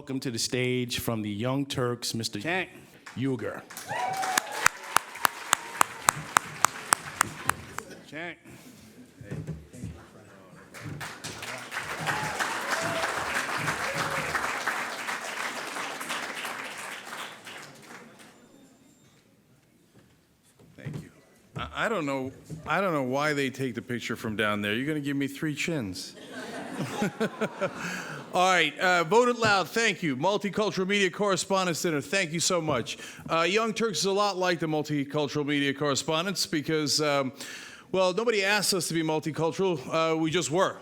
welcome to the stage from the Young Turks, Mr. Cenk Uygur. Cenk. Thank you. I don't know why they take the picture from down there. You're going to give me 3 chins. All right, vote it loud, thank you. Multicultural Media Correspondents Dinner, thank you so much. Young Turks is a lot like the Multicultural Media Correspondents because, well, nobody asked us to be multicultural, we just were.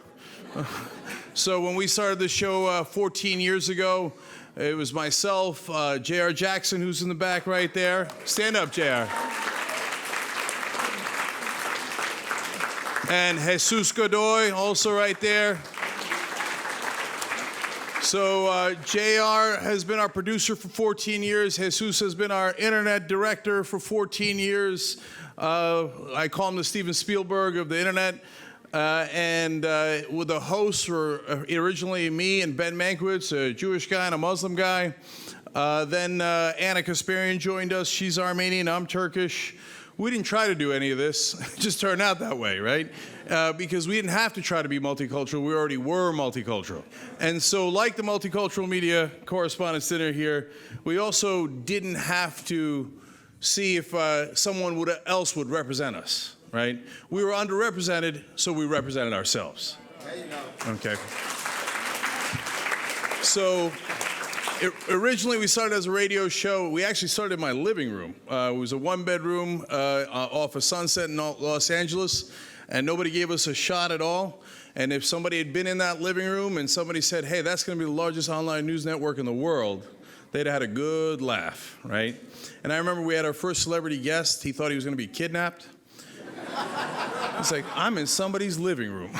So when we started the show 14 years ago, it was myself, J.R. Jackson, who's in the back right there. Stand up, J.R. And Jesus Godoy, also right there. So JR has been our producer for 14 years. Jesus has been our internet director for 14 years. I call him the Steven Spielberg of the internet. With the hosts were originally me and Ben Mankiewicz, a Jewish guy and a Muslim guy. Then Anna Kasparian joined us. She's Armenian, I'm Turkish. We didn't try to do any of this. It just turned out that way, right? Because we didn't have to try to be multicultural. We already were multicultural. And so like the Multicultural Media Correspondents Dinner here, we also didn't have to see if someone else would represent us, right? We were underrepresented, so we represented ourselves. There you go. Okay. So originally, we started as a radio show. We actually started in my living room. It was a 1-bedroom off of Sunset in Los Angeles, and nobody gave us a shot at all. And if somebody had been in that living room and somebody said, hey, that's going to be the largest online news network in the world, they'd have had a good laugh, right? And I remember we had our first celebrity guest. He thought he was going to be kidnapped. It's like, I'm in somebody's living room,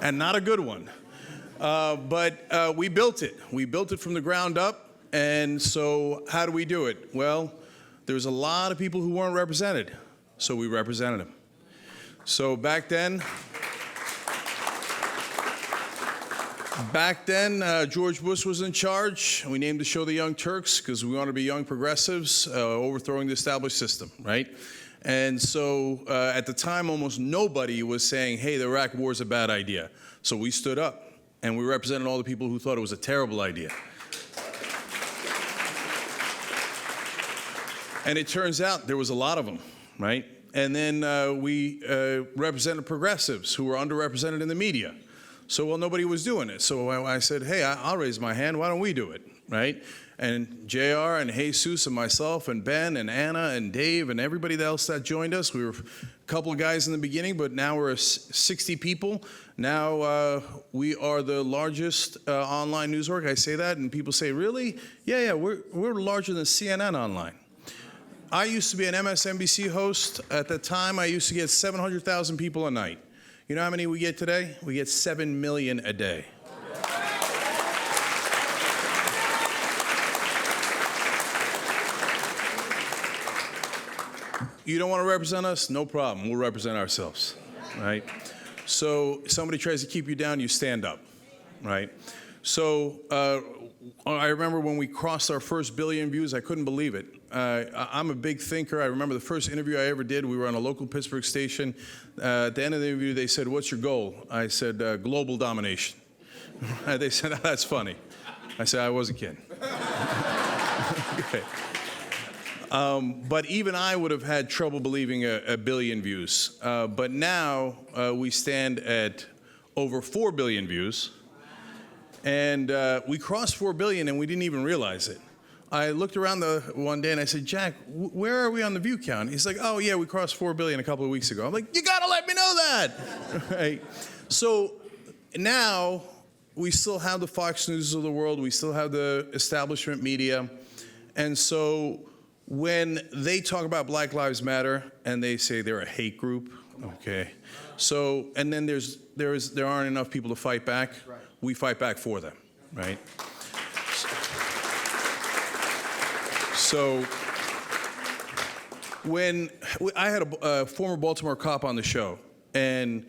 and not a good one. But we built it. We built it from the ground up. And so how do we do it? Well, there was a lot of people who weren't represented, so we represented them. So back then, George Bush was in charge. We named the show The Young Turks because we wanted to be young progressives overthrowing the established system, right? And so at the time, almost nobody was saying, hey, the Iraq War is a bad idea. So we stood up. And we represented all the people who thought it was a terrible idea. And it turns out there was a lot of them, right? And then we represented progressives who were underrepresented in the media. So, well, nobody was doing it. So I said, hey, I'll raise my hand. Why don't we do it, right? And JR and Jesus and myself and Ben and Anna and Dave and everybody else that joined us, we were a couple of guys in the beginning, but now we're 60 people. Now we are the largest online news org. I say that, and people say, really? Yeah, we're larger than CNN online. I used to be an MSNBC host. At the time, I used to get 700,000 people a night. You know how many we get today? We get 7 million a day. You don't want to represent us? No problem. We'll represent ourselves, right? So somebody tries to keep you down, you stand up, right? So I remember when we crossed our first billion views, I couldn't believe it. I'm a big thinker. I remember the first interview I ever did, we were on a local Pittsburgh station. At the end of the interview, they said, what's your goal? I said, global domination. They said, oh, that's funny. I said, I wasn't kidding. Okay. But even I would have had trouble believing a billion views. But now we stand at over 4 billion views. And we crossed 4 billion and we didn't even realize it. I looked around one day and I said, Jack, where are we on the view count? He's like, oh, yeah, we crossed 4 billion a couple of weeks ago. I'm like, you got to let me know that. Right? So now we still have the Fox News of the world. We still have the establishment media. And so when they talk about Black Lives Matter and they say they're a hate group, okay. So, and then there aren't enough people to fight back. Right. We fight back for them, right? So when I had a former Baltimore cop on the show, and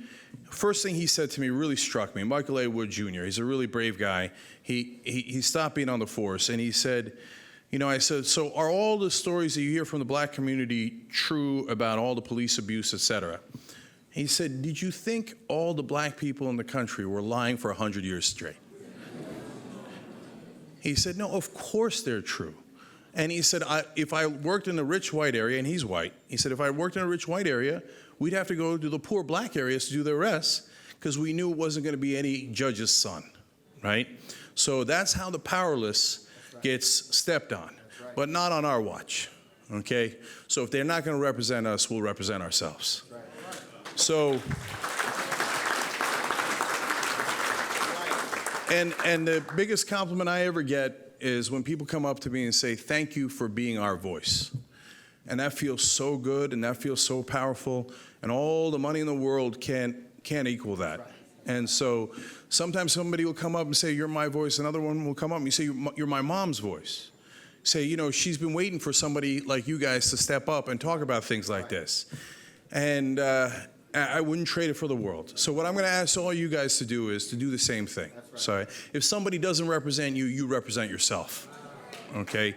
first thing he said to me really struck me. Michael A. Wood Jr., he's a really brave guy. He stopped being on the force, and he said, I said, so are all the stories that you hear from the black community true about all the police abuse, et cetera? He said, did you think all the black people in the country were lying for 100 years straight? He said, no, of course they're true. And he said, if I worked in a rich white area, and he's white, he said, if I worked in a rich white area, we'd have to go to the poor black areas to do the arrests because we knew it wasn't going to be any judge's son, right? So that's how the powerless gets stepped on, but not on our watch, okay? So if they're not going to represent us, we'll represent ourselves. So, and the biggest compliment I ever get is when people come up to me and say, thank you for being our voice. And that feels so good, and that feels so powerful, and all the money in the world can't equal that. Right. And so sometimes somebody will come up and say, you're my voice. Another one will come up and you say, you're my mom's voice. Say, she's been waiting for somebody like you guys to step up and talk about things like this. And I wouldn't trade it for the world. So what I'm going to ask all you guys to do is to do the same thing. Right. So if somebody doesn't represent you, you represent yourself. Okay?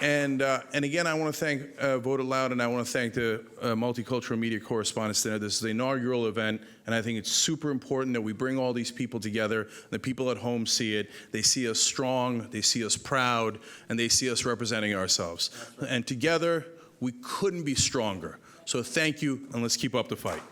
And again, I want to thank Vote It Loud, and I want to thank the Multicultural Media Correspondents Center. This is the inaugural event, and I think it's super important that we bring all these people together. The people at home see it. They see us strong, they see us proud, and they see us representing ourselves. Right. And together, we couldn't be stronger. So thank you, and let's keep up the fight.